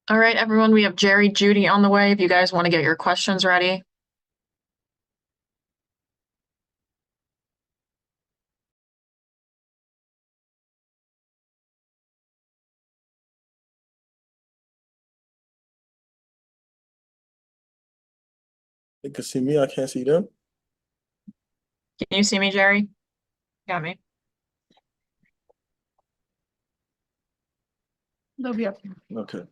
All right, everyone, we have Jerry, Jeudy on the way. If you guys want to get your questions ready. They can see me. I can't see them. Can you see me, Jerry? Got me. They'll be up here. Okay.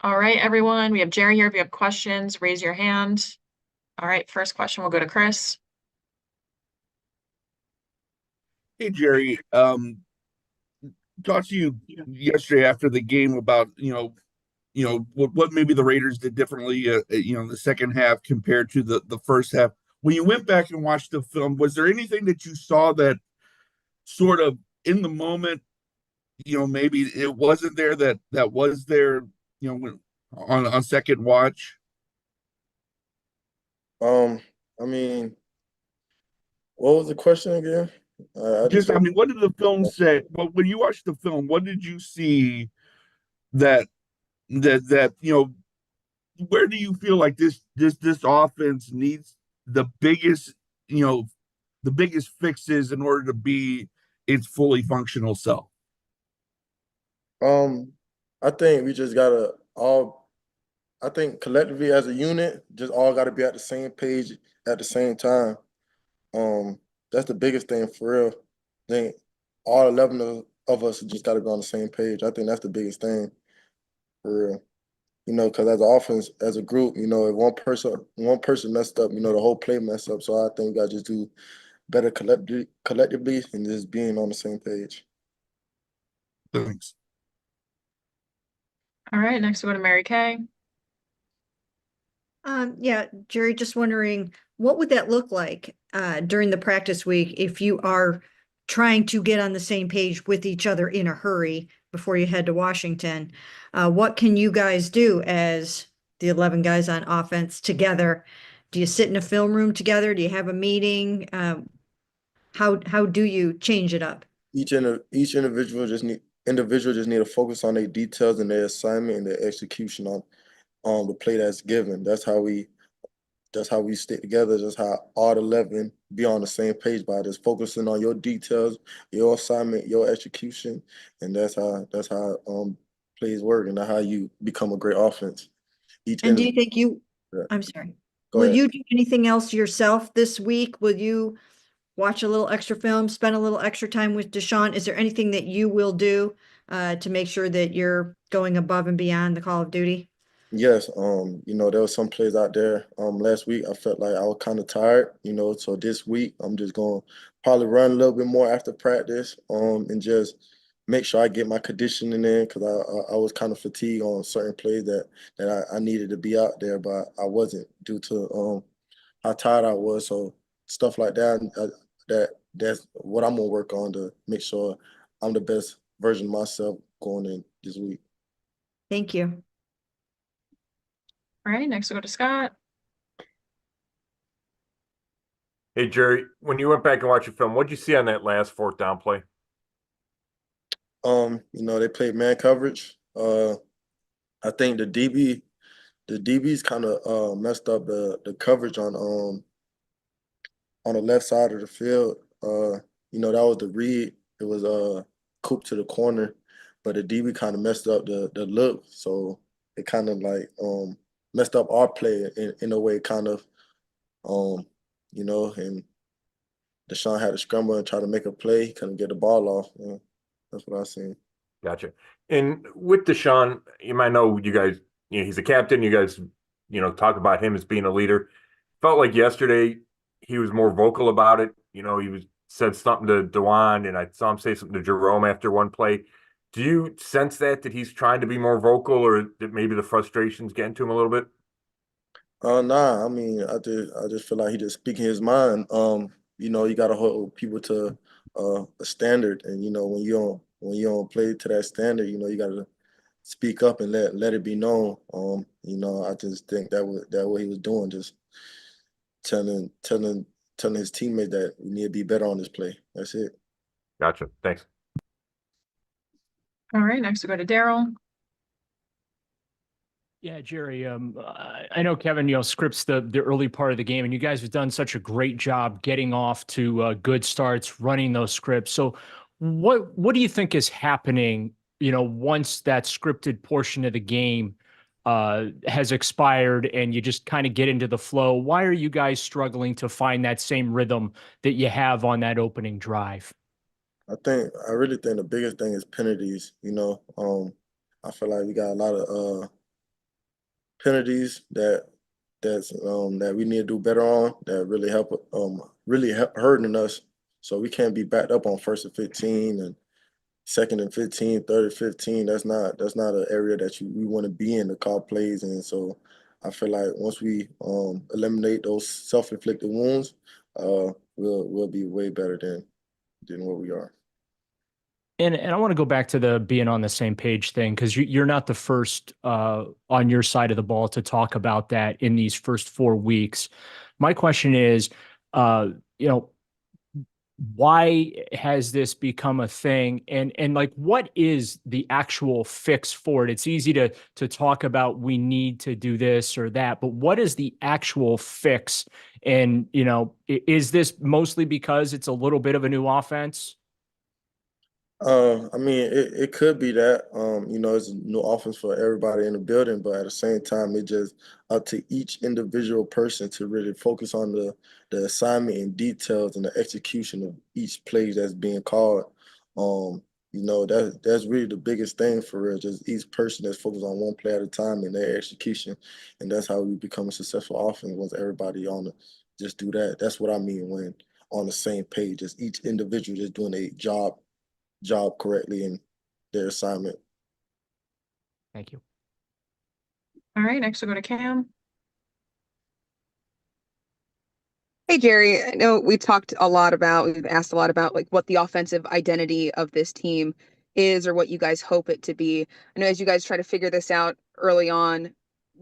All right, everyone, we have Jerry here. If you have questions, raise your hand. All right, first question will go to Chris. Hey Jerry, talked to you yesterday after the game about what maybe the Raiders did differently, the second half compared to the first half. When you went back and watched the film, was there anything that you saw that sort of in the moment, maybe it wasn't there that was there, when on second watch? Um, I mean, what was the question again? I just Just, I mean, what did the film say? Well, when you watched the film, what did you see that that where do you feel like this offense needs the biggest you know the biggest fixes in order to be its fully functional self? um, I think we just gotta all. I think collectively as a unit, just all got to be at the same page at the same time. Um, that's the biggest thing for real. I think all 11 of us just got to be on the same page. I think that's the biggest thing for real. Because as an offense, as a group, if one person messed up, the whole play messed up. So I think we got to just do better collectively and just being on the same page. Thanks. All right, next we'll go to Mary Kay. Yeah, Jerry, just wondering, what would that look like during the practice week if you are trying to get on the same page with each other in a hurry before you head to Washington? What can you guys do as the 11 guys on offense together? Do you sit in a film room together? Do you have a meeting? How do you change it up? Each individual just need to focus on their details and their assignment and their execution on the play that's given. That's how we stick together. That's how all 11 be on the same page by just focusing on your details, your assignment, your execution, and that's how plays work and that's how you become a great offense. Each And do individual. you think Yeah. I'm sorry, Go will ahead. you do anything else yourself this week? Will you watch a little extra film, spend a little extra time with Deshaun? Is there anything that you will do to make sure that you're going above and beyond the call of duty? Yes, there was some plays out there. Last week I felt like I was kind of tired, so this week I'm just gonna probably run a little bit more after practice, and just make sure I get my conditioning in because I was kind of fatigued on certain plays that I needed to be out there, but I wasn't due to how tired I was. So stuff like that, that's what I'm gonna work on to make sure I'm the best version of myself going in this week. Thank you. All right, next we'll go to Scott. Hey, Jerry, when you went back and watched your film, what'd you see on that last fourth down play? They played man coverage. I think the DBs kind of messed up the coverage on the left side of the field. That was the read. It was cooped to the corner, but the DB kind of messed up the look. So it kind of like messed up our play in a way, kind of and Deshaun had to scramble and try to make a play. He couldn't get the ball off. Yeah, that's what I seen. Gotcha. And with Deshaun, you might know you guys, he's a captain. You guys, talk about him as being a leader. Felt like yesterday he was more vocal about it. He was said something to Dewan, and I saw him say something to Jerome after one play. Do you sense that he's trying to be more vocal, or that maybe the frustration's getting to him a little bit? Nah, I mean, I just feel like he just speaking his mind. You gotta hold people to a standard, and when you don't play to that standard, you gotta speak up and let it be known. I just think that what he was doing, just telling telling telling his teammates that we need to be better on this play. That's it. Gotcha. Thanks. All right, next we'll go to Daryl. Yeah, Jerry, I know Kevin, scripts the early part of the game, and you guys have done such a great job getting off to good starts, running those scripts. So what do you think is happening, once that scripted portion of the game has expired and you just kind of get into the flow? Why are you guys struggling to find that same rhythm that you have on that opening drive? I really think the biggest thing is penalties. I feel like we got a lot of penalties that we need to do better on that really help hurting us. So we can't be backed up on 1st and 15 and 2nd and 15, 3rd and 15. That's not an area that we want to be in to call plays. And so I feel like once we eliminate those self-inflicted wounds, we'll be way better than what we are. And I want to go back to the being on the same page thing, because you're not the first on your side of the ball to talk about that in these first 4 weeks. My question is, why has this become a thing? And like, what is the actual fix for it? It's easy to talk about we need to do this or that, but what is the actual fix? And, is this mostly because it's a little bit of a new offense? I mean, it could be that, it's a new offense for everybody in the building, but at the same time, it just up to each individual person to really focus on the assignment and details and the execution of each play that's being called. That's really the biggest thing for real. Just each person that's focused on one play at a time and their execution, and that's how we become a successful offense once everybody on the just do that. That's what I mean when on the same page, just each individual just doing a job correctly in their assignment. Thank you. All right, next we'll go to Cam. Hey Jerry, I know we've asked a lot about like what the offensive identity of this team is or what you guys hope it to be. I know as you guys try to figure this out early on,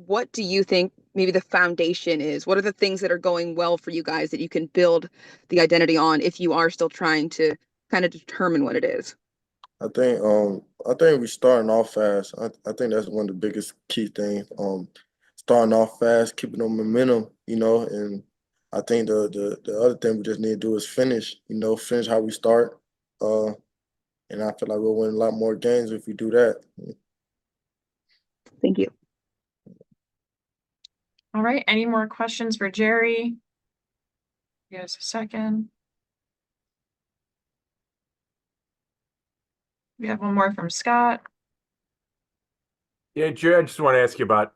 what do you think maybe the foundation is? What are the things that are going well for you guys that you can build the identity on if you are still trying to kind of determine what it is? I think we starting off fast. I think that's one of the biggest key things. Starting off fast, keeping the momentum, and I think the other thing we just need to do is finish how we start. And I feel like we'll win a lot more games if we do that. Thank you. All right, any more questions for Jerry? Give us a second. We have one more from Scott. Yeah, Jerry, I just want to ask you about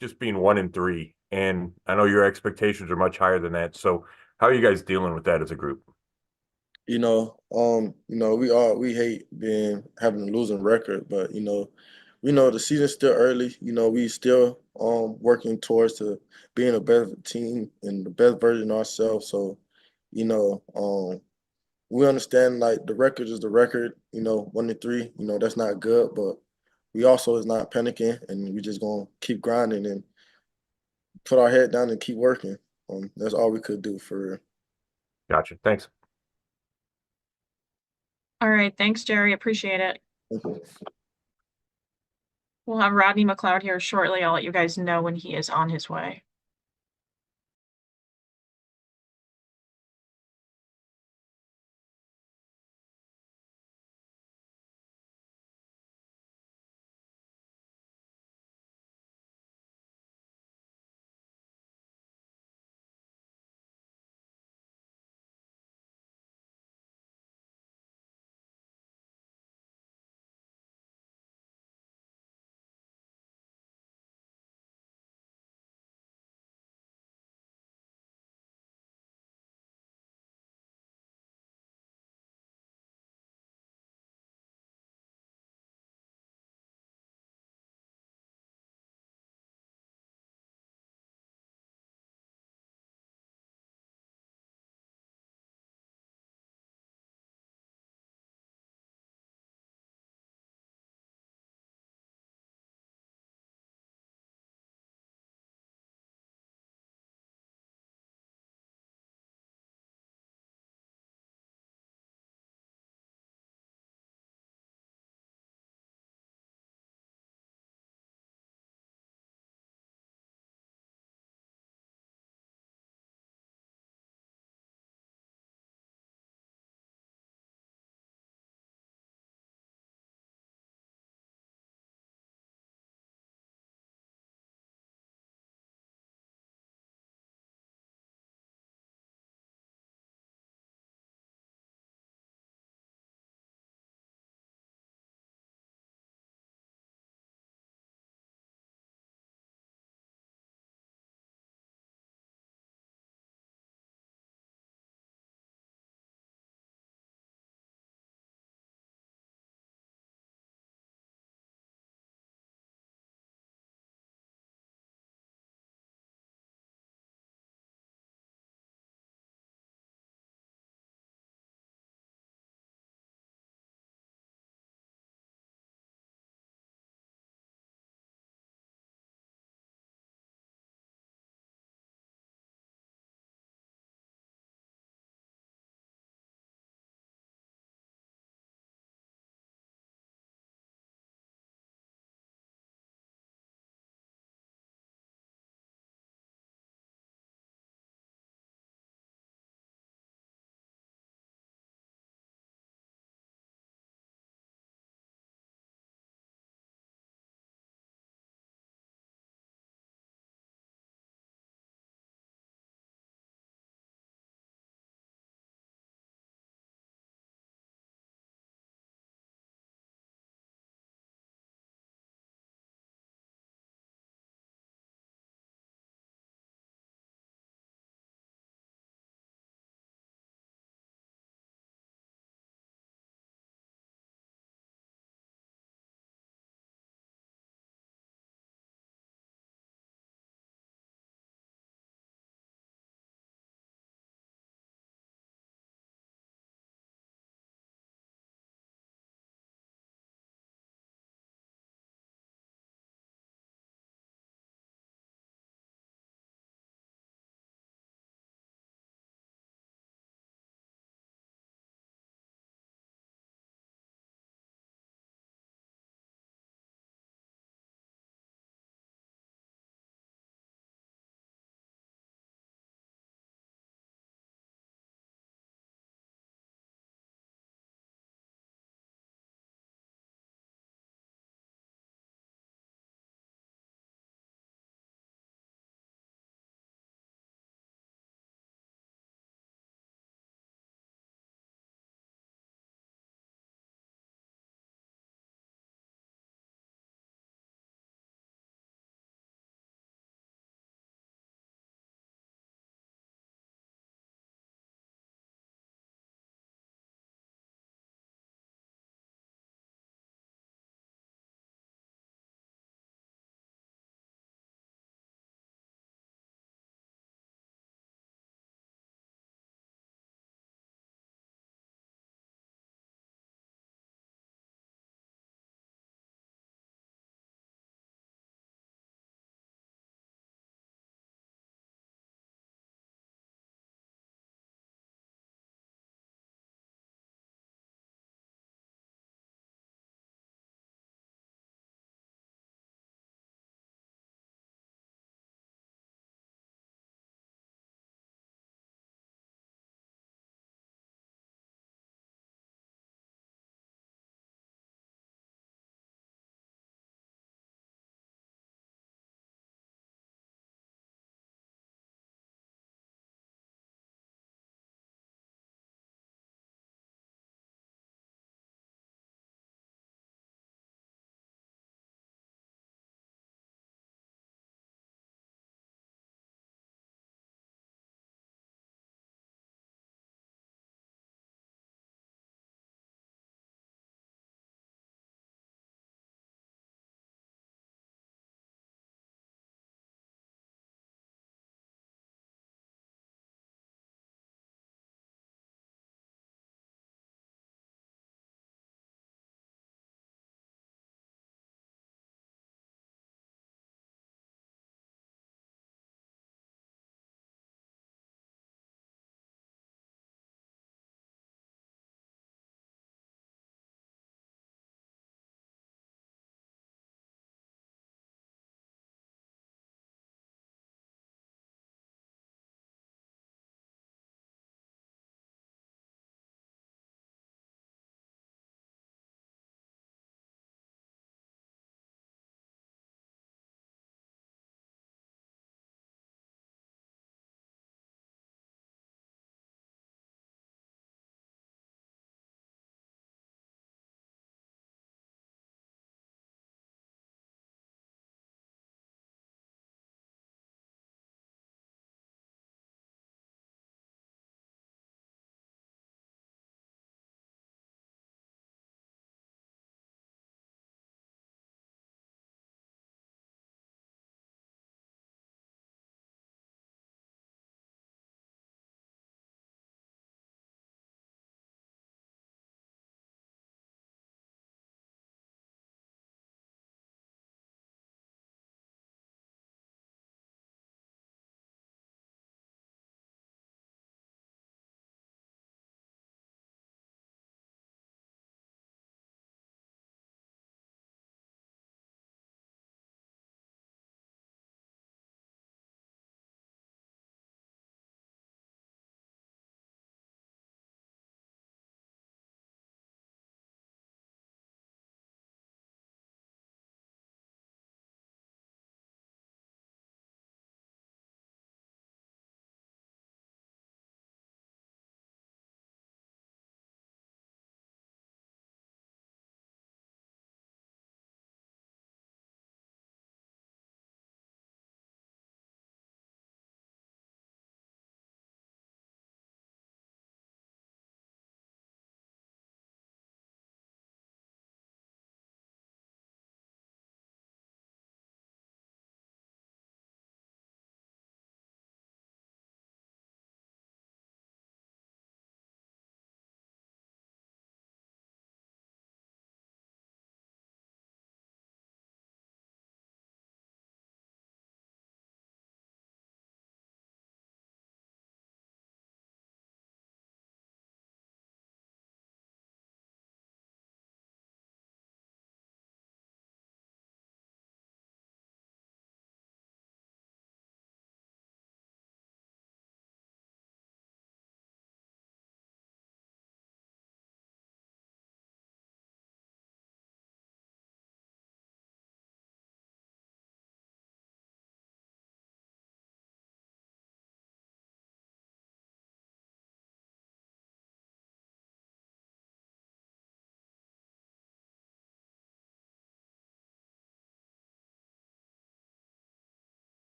just being 1-3, and I know your expectations are much higher than that. So how are you guys dealing with that as a group? We hate having a losing record, but we know the season's still early. We still working towards to being a better team and the best version of ourselves. So, we understand like the record is the record, 1-3, that's not good, but we also is not panicking and we just gonna keep grinding and put our head down and keep working. That's all we could do for real. Gotcha. Thanks. All right, thanks, Jerry. Appreciate it. Thank you. We'll have Rodney McLeod here shortly. I'll let you guys know when he is on his way.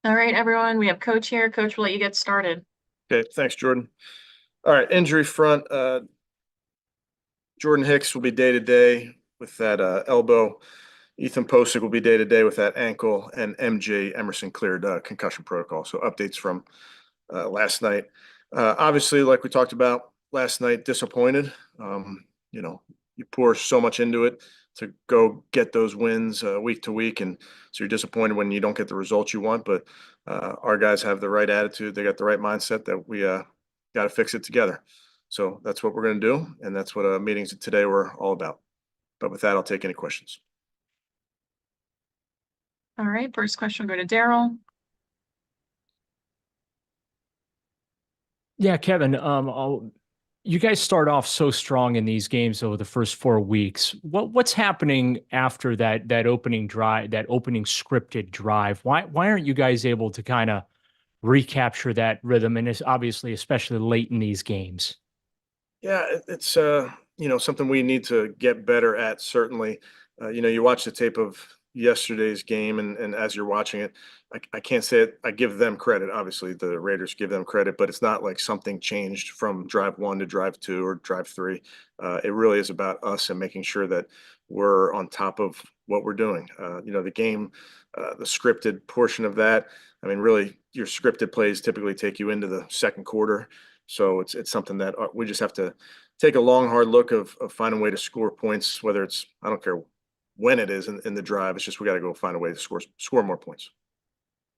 All right, everyone, we have Coach here. Coach, will let you get started. Okay, thanks, Jordan. All right, injury front. Jordan Hicks will be day to day with that elbow. Ethan Posick will be day to day with that ankle, and MJ Emerson cleared concussion protocol. So updates from last night. Obviously, like we talked about last night, disappointed. You know, you pour so much into it to go get those wins week to week, and so you're disappointed when you don't get the results you want. But our guys have the right attitude; they got the right mindset that we got to fix it together. So that's what we're going to do, and that's what meetings today were all about. But with that, I'll take any questions. All right, first question will go to Daryl. Yeah, Kevin, you guys start off so strong in these games over the first 4 weeks. What's happening after that opening drive, that opening scripted drive? Why aren't you guys able to kind of recapture that rhythm? And it's obviously, especially late in these games. Yeah, it's something we need to get better at. Certainly, you watch the tape of yesterday's game, and as you're watching it, I can't say it. I give them credit. Obviously, the Raiders give them credit, but it's not like something changed from drive 1 to drive 2 or drive 3. It really is about us and making sure that we're on top of what we're doing. The game, the scripted portion of that. I mean, really, your scripted plays typically take you into the second quarter. So it's something that we just have to take a long, hard look of finding a way to score points, whether it's, I don't care when it is in the drive. It's just we got to go find a way to score more points.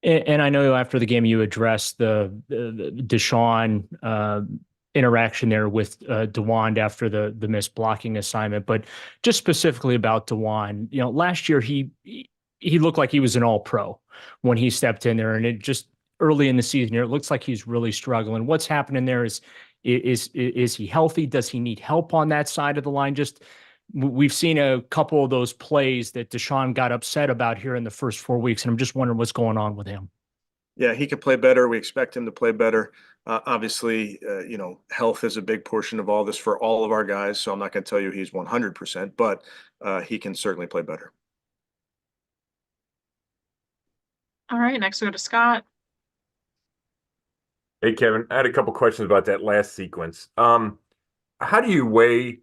And I know after the game you addressed the Deshaun interaction there with DeWand after the missed blocking assignment, but just specifically about DeWand, last year he looked like he was an all-pro when he stepped in there, and it just early in the season here, it looks like he's really struggling. What's happening there? Is he healthy? Does he need help on that side of the line? Just we've seen a couple of those plays that Deshaun got upset about here in the first 4 weeks, and I'm just wondering what's going on with him. Yeah, he could play better. We expect him to play better. Obviously, health is a big portion of all this for all of our guys. So I'm not going to tell you he's 100%, but he can certainly play better. All right, next we go to Scott. Hey, Kevin, I had a couple questions about that last sequence. How do you weigh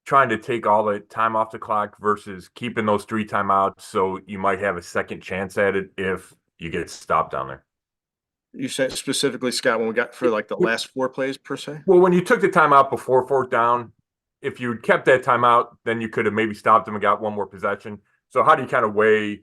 trying to take all the time off the clock versus keeping those 3 timeouts so you might have a second chance at it if you get stopped down there? You said specifically, Scott, when we got for like the last 4 plays per se? Well, when you took the timeout before 4th down, if you kept that timeout, then you could have maybe stopped them and got one more possession. So how do you kind of weigh,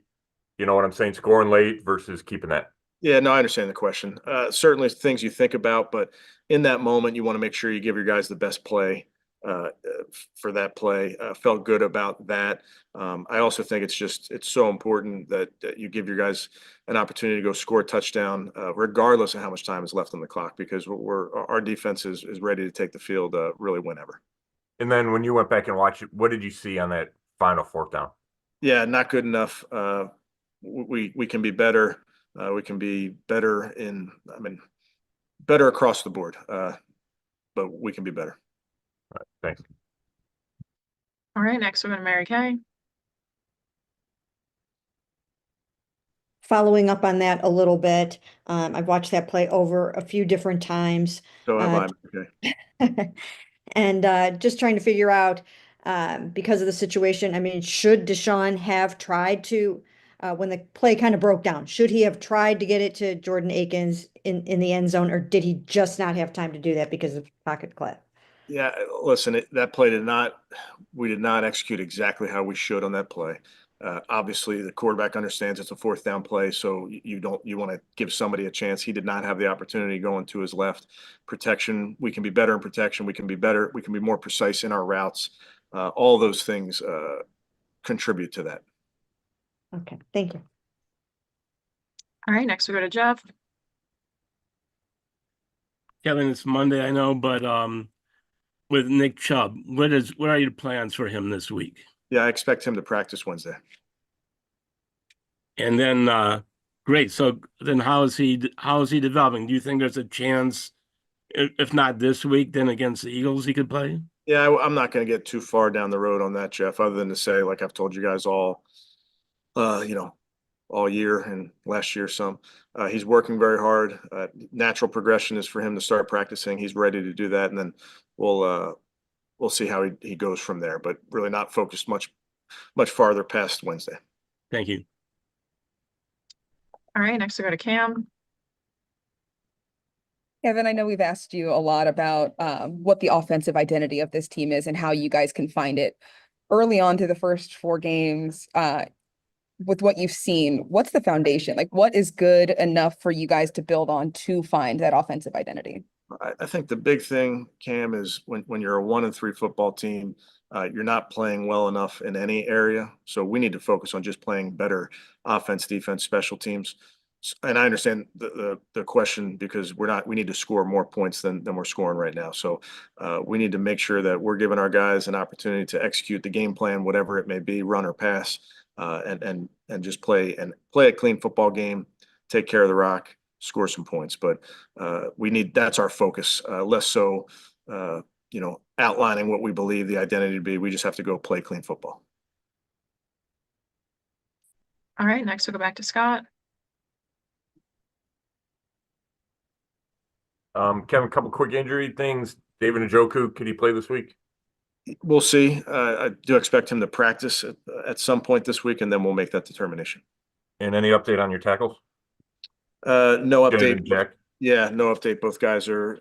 you know what I'm saying, scoring late versus keeping that? Yeah, no, I understand the question. Certainly things you think about, but in that moment, you want to make sure you give your guys the best play for that play. Felt good about that. I also think it's so important that you give your guys an opportunity to go score a touchdown, regardless of how much time is left on the clock, because our defense is ready to take the field really whenever. And then when you went back and watched it, what did you see on that final 4th down? Yeah, not good enough. We can be better. We can be better better across the board, but we can be better. All right, thanks. All right, next we're going to Mary Kay. Following up on that a little bit, I've watched that play over a few different times. So have I. Okay. And just trying to figure out, because of the situation, I mean, should Deshaun have tried to, when the play kind of broke down, should he have tried to get it to Jordan Akins in the end zone, or did he just not have time to do that because of pocket clip? Yeah, listen, that play we did not execute exactly how we should on that play. Obviously, the quarterback understands it's a 4th down play, so you want to give somebody a chance. He did not have the opportunity going to his left. Protection, we can be better in protection. We can be better. We can be more precise in our routes. All those things contribute to that. Okay, thank you. All right, next we go to Jeff. Kevin, it's Monday, I know, but with Nick Chubb, what are your plans for him this week? Yeah, I expect him to practice Wednesday. And then great. So then how is he developing? Do you think there's a chance, if not this week, then against the Eagles he could play? Yeah, I'm not going to get too far down the road on that, Jeff, other than to say, like I've told you guys all all year and last year some. He's working very hard. Natural progression is for him to start practicing. He's ready to do that, and then we'll see how he goes from there. But really not focused much farther past Wednesday. Thank you. All right, next we go to Cam. Kevin, I know we've asked you a lot about what the offensive identity of this team is and how you guys can find it. Early on to the first 4 games, with what you've seen, what's the foundation? Like, what is good enough for you guys to build on to find that offensive identity? I think the big thing, Cam, is when you're a 1-3 football team, you're not playing well enough in any area. So we need to focus on just playing better offense, defense, special teams. And I understand the question because we need to score more points than we're scoring right now. So we need to make sure that we're giving our guys an opportunity to execute the game plan, whatever it may be, run or pass, and just play a clean football game, take care of the rock, score some points. But that's our focus, less so outlining what we believe the identity to be. We just have to go play clean football. All right, next we'll go back to Scott. Kevin, a couple quick injury things. David Njoku, could he play this week? We'll see. I do expect him to practice at some point this week, and then we'll make that determination. And any update on your tackles? No Jared update. and Jack? Yeah, no update. Both guys are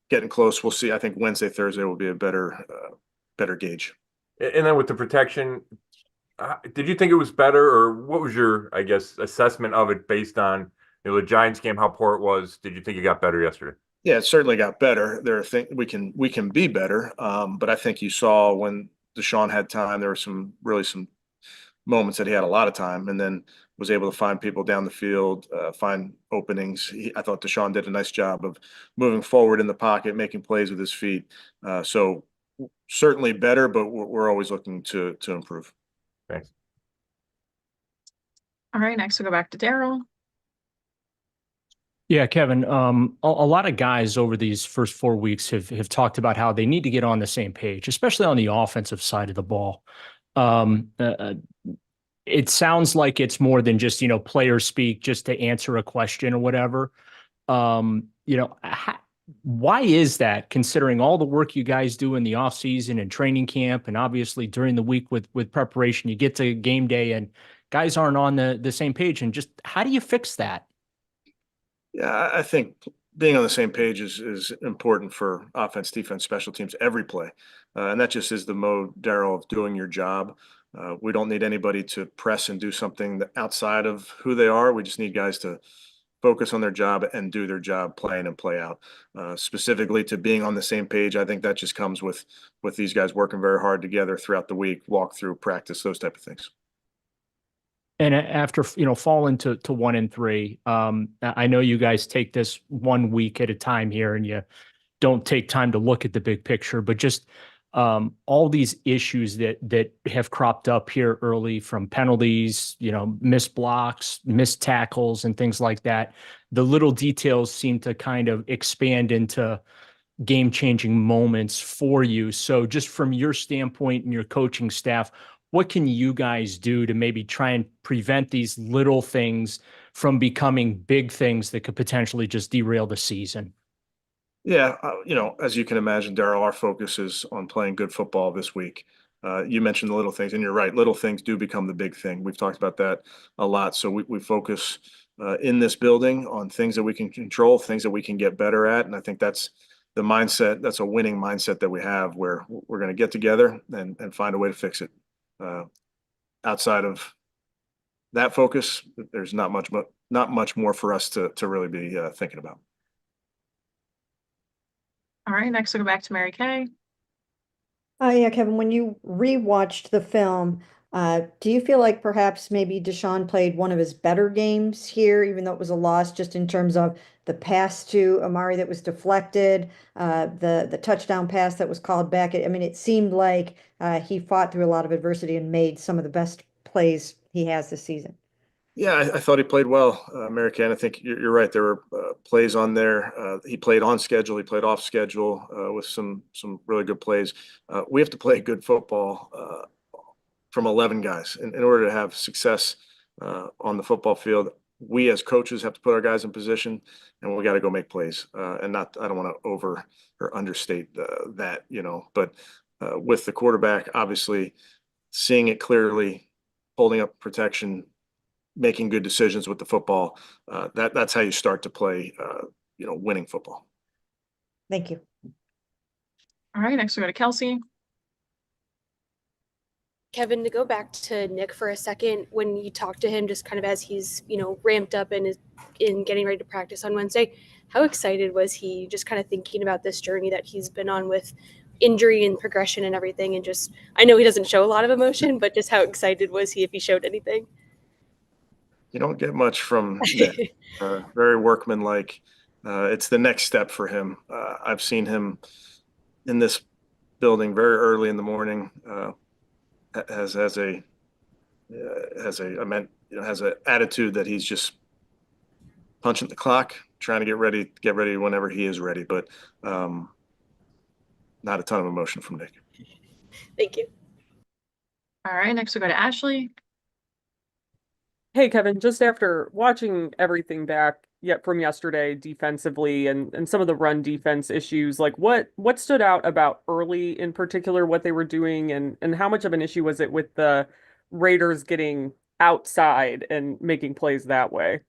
getting close. We'll see. I think Wednesday, Thursday will be a better gauge. And then with the protection, did you think it was better, or what was your, I guess, assessment of it based on the Giants game, how poor it was? Did you think it got better yesterday? Yeah, it certainly got better. There are things we can be better, but I think you saw when Deshaun had time, there were some moments that he had a lot of time, and then was able to find people down the field, find openings. I thought Deshaun did a nice job of moving forward in the pocket, making plays with his feet. So certainly better, but we're always looking to improve. Thanks. All right, next we'll go back to Daryl. Yeah, Kevin, a lot of guys over these first 4 weeks have talked about how they need to get on the same page, especially on the offensive side of the ball. It sounds like it's more than just, player speak just to answer a question or whatever. Why is that, considering all the work you guys do in the off season and training camp, and obviously during the week with preparation, you get to game day and guys aren't on the same page, and just how do you fix that? Yeah, I think being on the same page is important for offense, defense, special teams, every play. And that just is the mode, Daryl, of doing your job. We don't need anybody to press and do something outside of who they are. We just need guys to focus on their job and do their job, play in and play out. Specifically to being on the same page, I think that just comes with these guys working very hard together throughout the week, walk through, practice, those type of things. And after, falling to 1-3, I know you guys take this 1 week at a time here and you don't take time to look at the big picture, but just all these issues that have cropped up here early, from penalties, missed blocks, missed tackles and things like that. The little details seem to kind of expand into game-changing moments for you. So just from your standpoint and your coaching staff, what can you guys do to maybe try and prevent these little things from becoming big things that could potentially just derail the season? Yeah, as you can imagine, Daryl, our focus is on playing good football this week. You mentioned the little things, and you're right. Little things do become the big thing. We've talked about that a lot. So we focus in this building on things that we can control, things that we can get better at. And I think that's the mindset. That's a winning mindset that we have, where we're going to get together and find a way to fix it. Outside of that focus, there's not much more for us to really be thinking about. All right, next we'll go back to Mary Kay. Yeah, Kevin, when you rewatched the film, do you feel like perhaps maybe Deshaun played one of his better games here, even though it was a loss, just in terms of the pass to Amari that was deflected, the touchdown pass that was called back? I mean, it seemed like he fought through a lot of adversity and made some of the best plays he has this season. Yeah, I thought he played well, Mary Kay. I think you're right. There were plays on there. He played on schedule. He played off schedule with some really good plays. We have to play good football from 11 guys in order to have success on the football field. We as coaches have to put our guys in position, and we got to go make plays. And not, I don't want to over or understate that, you know, but with the quarterback, obviously seeing it clearly, holding up protection, making good decisions with the football. That's how you start to play, you know, winning football. Thank you. All right, next we go to Kelsey. Kevin, to go back to Nick for a second, when you talk to him, just kind of as he's, ramped up and is in getting ready to practice on Wednesday, how excited was he just kind of thinking about this journey that he's been on with injury and progression and everything? And just, I know he doesn't show a lot of emotion, but just how excited was he if he showed anything? You don't get much from Nick. Very workmanlike. It's the next step for him. I've seen him in this building very early in the morning. Has an attitude that he's just punching the clock, trying to get ready whenever he is ready. But not a ton of emotion from Nick. Thank you. All right, next we go to Ashley. Hey, Kevin, just after watching everything back yet from yesterday defensively and some of the run defense issues, like what stood out about early in particular, what they were doing, and how much of an issue was it with the Raiders getting outside and making plays that way?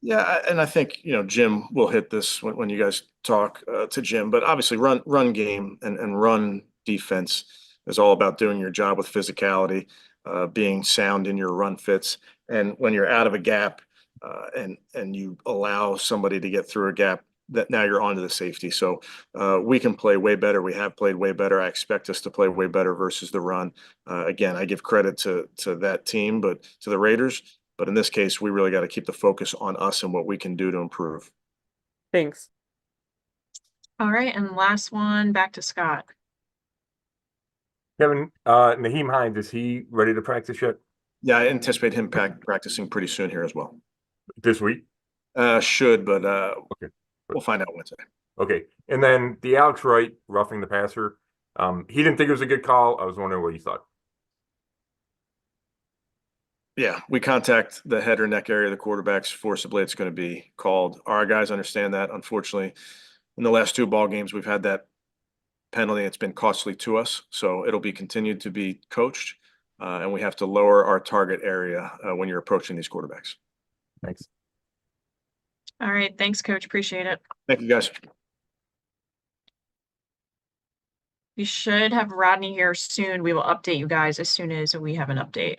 Yeah, and I think, you know, Jim will hit this when you guys talk to Jim, but obviously run game and run defense is all about doing your job with physicality, being sound in your run fits. And when you're out of a gap and you allow somebody to get through a gap, that now you're onto the safety. So we can play way better. We have played way better. I expect us to play way better versus the run. Again, I give credit to that team, but to the Raiders. But in this case, we really got to keep the focus on us and what we can do to improve. Thanks. All right, and last one, back to Scott. Kevin, Naheem Hines, is he ready to practice yet Yeah, I anticipate him practicing pretty soon here as well. this week? Should, but Okay. we'll find out Wednesday. Okay. And then the Alex Wright roughing the passer, he didn't think it was a good call. I was wondering what you thought. Yeah, we contact the head or neck area of the quarterbacks forcibly. It's going to be called. Our guys understand that. Unfortunately, in the last 2 ball games, we've had that penalty. It's been costly to us, so it'll be continued to be coached, and we have to lower our target area when you're approaching these quarterbacks. Thanks. All right, thanks, Coach. Appreciate it. Thank you, guys. We should have Rodney here soon. We will update you guys as soon as we have an update.